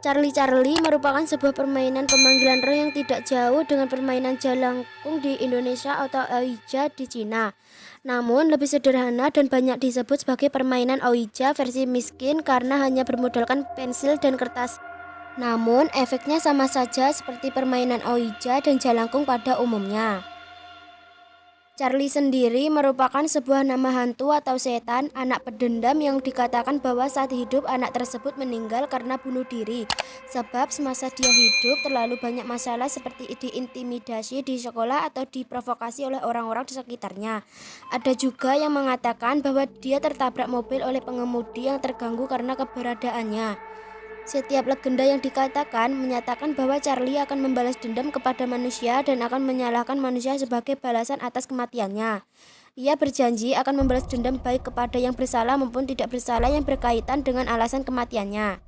Charlie Charlie merupakan sebuah permainan pemanggilan roh yang tidak jauh dengan permainan jalangkung di Indonesia atau Ouija di Cina. Namun lebih sederhana dan banyak disebut sebagai permainan Ouija versi miskin karena hanya bermodalkan pensil dan kertas. Namun efeknya sama saja seperti permainan Ouija dan jalangkung pada umumnya. Charlie sendiri merupakan sebuah nama hantu atau setan, anak pendendam yang dikatakan bahwa saat hidup anak tersebut meninggal karena bunuh diri. Sebab semasa dia hidup terlalu banyak masalah seperti diintimidasi di sekolah atau diprovokasi oleh orang-orang di sekitarnya. Ada juga yang mengatakan bahwa dia tertabrak mobil oleh pengemudi yang terganggu karena keberadaannya. Setiap legenda yang dikatakan menyatakan bahwa Charlie akan membalas dendam kepada manusia dan akan menyalahkan manusia sebagai balasan atas kematiannya. Ia berjanji akan membalas dendam baik kepada yang bersalah maupun tidak bersalah yang berkaitan dengan alasan kematiannya.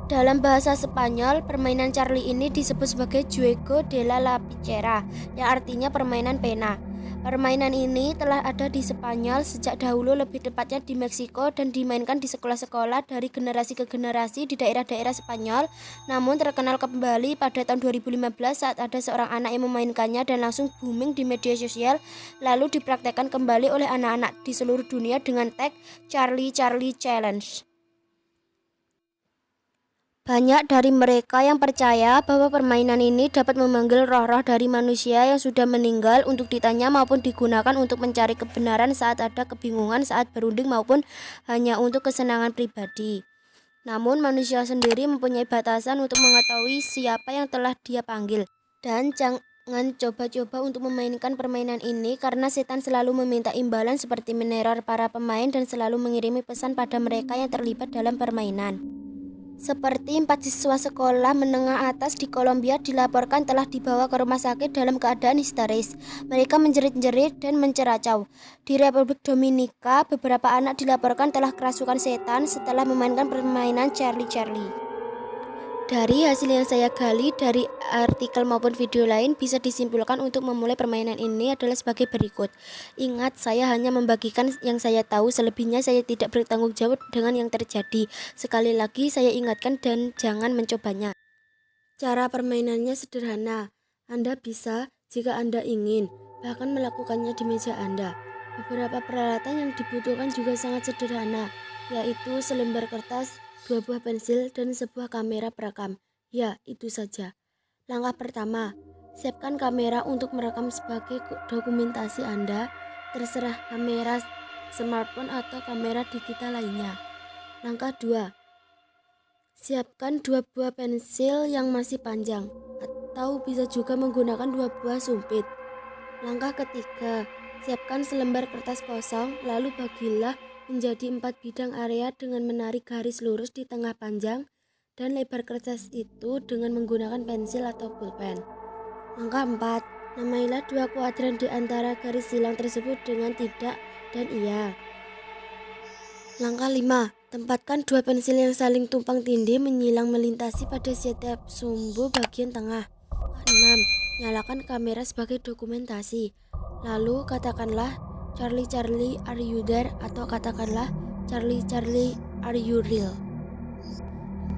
Dalam bahasa Spanyol, permainan Charlie ini disebut sebagai Juego de la Lapicera, yang artinya permainan pena. Permainan ini telah ada di Spanyol sejak dahulu, lebih tepatnya di Meksiko, dan dimainkan di sekolah-sekolah dari generasi ke generasi di daerah-daerah Spanyol. Namun terkenal kembali pada tahun 2015 saat ada seorang anak yang memainkannya dan langsung booming di media sosial, lalu dipraktekkan kembali oleh anak-anak di seluruh dunia dengan tag Charlie Charlie Challenge. Banyak dari mereka yang percaya bahwa permainan ini dapat memanggil roh-roh dari manusia yang sudah meninggal untuk ditanya maupun digunakan untuk mencari kebenaran saat ada kebingungan saat berunding maupun hanya untuk kesenangan pribadi. Namun manusia sendiri mempunyai batasan untuk mengetahui siapa yang telah dia panggil. Dan jangan coba-coba untuk memainkan permainan ini karena setan selalu meminta imbalan seperti meneror para pemain dan selalu mengirimi pesan pada mereka yang terlibat dalam permainan. Seperti 4 siswa sekolah menengah atas di Kolombia dilaporkan telah dibawa ke rumah sakit dalam keadaan histeris. Mereka menjerit-jerit dan menceracau. Di Republik Dominika, beberapa anak dilaporkan telah kerasukan setan setelah memainkan permainan Charlie Charlie. Dari hasil yang saya gali dari artikel maupun video lain, bisa disimpulkan untuk memulai permainan ini adalah sebagai berikut. Ingat, saya hanya membagikan yang saya tahu, selebihnya saya tidak bertanggung jawab dengan yang terjadi. Sekali lagi saya ingatkan dan jangan mencobanya. Cara permainannya sederhana. Anda bisa, jika Anda ingin, bahkan melakukannya di meja Anda. Beberapa peralatan yang dibutuhkan juga sangat sederhana, yaitu selembar kertas, 2 buah pensil, dan sebuah kamera perekam. Ya, itu saja. Langkah pertama, siapkan kamera untuk merekam sebagai dokumentasi Anda, terserah kamera smartphone atau kamera digital lainnya. Langkah 2, siapkan 2 buah pensil yang masih panjang, atau bisa juga menggunakan 2 buah sumpit. Langkah ketiga, siapkan selembar kertas kosong, lalu bagilah menjadi 4 bidang area dengan menarik garis lurus di tengah panjang dan lebar kertas itu dengan menggunakan pensil atau pulpen. Langkah 4, namailah 2 kuadran di antara garis silang tersebut dengan tidak dan iya. Langkah 5, tempatkan 2 pensil yang saling tumpang tindih menyilang melintasi pada setiap sumbu bagian tengah. Langkah 6, nyalakan kamera sebagai dokumentasi. Lalu katakanlah Charlie Charlie are you there atau katakanlah Charlie Charlie are you real.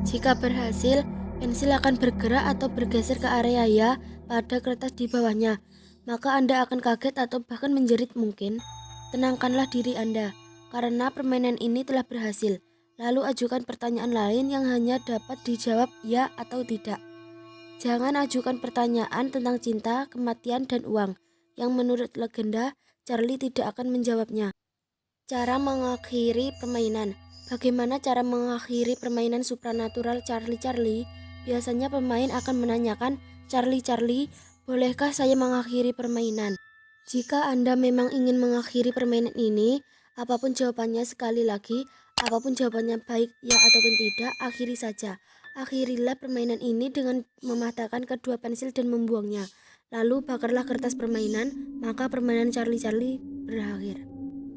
Jika berhasil, pensil akan bergerak atau bergeser ke area ya pada kertas di bawahnya. Maka Anda akan kaget atau bahkan menjerit mungkin. Tenangkanlah diri Anda, karena permainan ini telah berhasil. Lalu ajukan pertanyaan lain yang hanya dapat dijawab ya atau tidak. Jangan ajukan pertanyaan tentang cinta, kematian, dan uang, yang menurut legenda, Charlie tidak akan menjawabnya. Cara mengakhiri permainan. Bagaimana cara mengakhiri permainan supranatural Charlie Charlie? Biasanya pemain akan menanyakan, Charlie Charlie, bolehkah saya mengakhiri permainan? Jika Anda memang ingin mengakhiri permainan ini, apapun jawabannya, sekali lagi, apapun jawabannya baik ya ataupun tidak, akhiri saja. Akhirilah permainan ini dengan mematahkan kedua pensil dan membuangnya. Lalu bakarlah kertas permainan, maka permainan Charlie Charlie berakhir.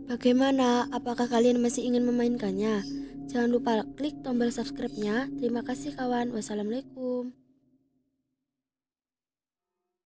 Bagaimana? Apakah kalian masih ingin memainkannya? Jangan lupa klik tombol subscribe-nya. Terima kasih kawan. Wassalamualaikum.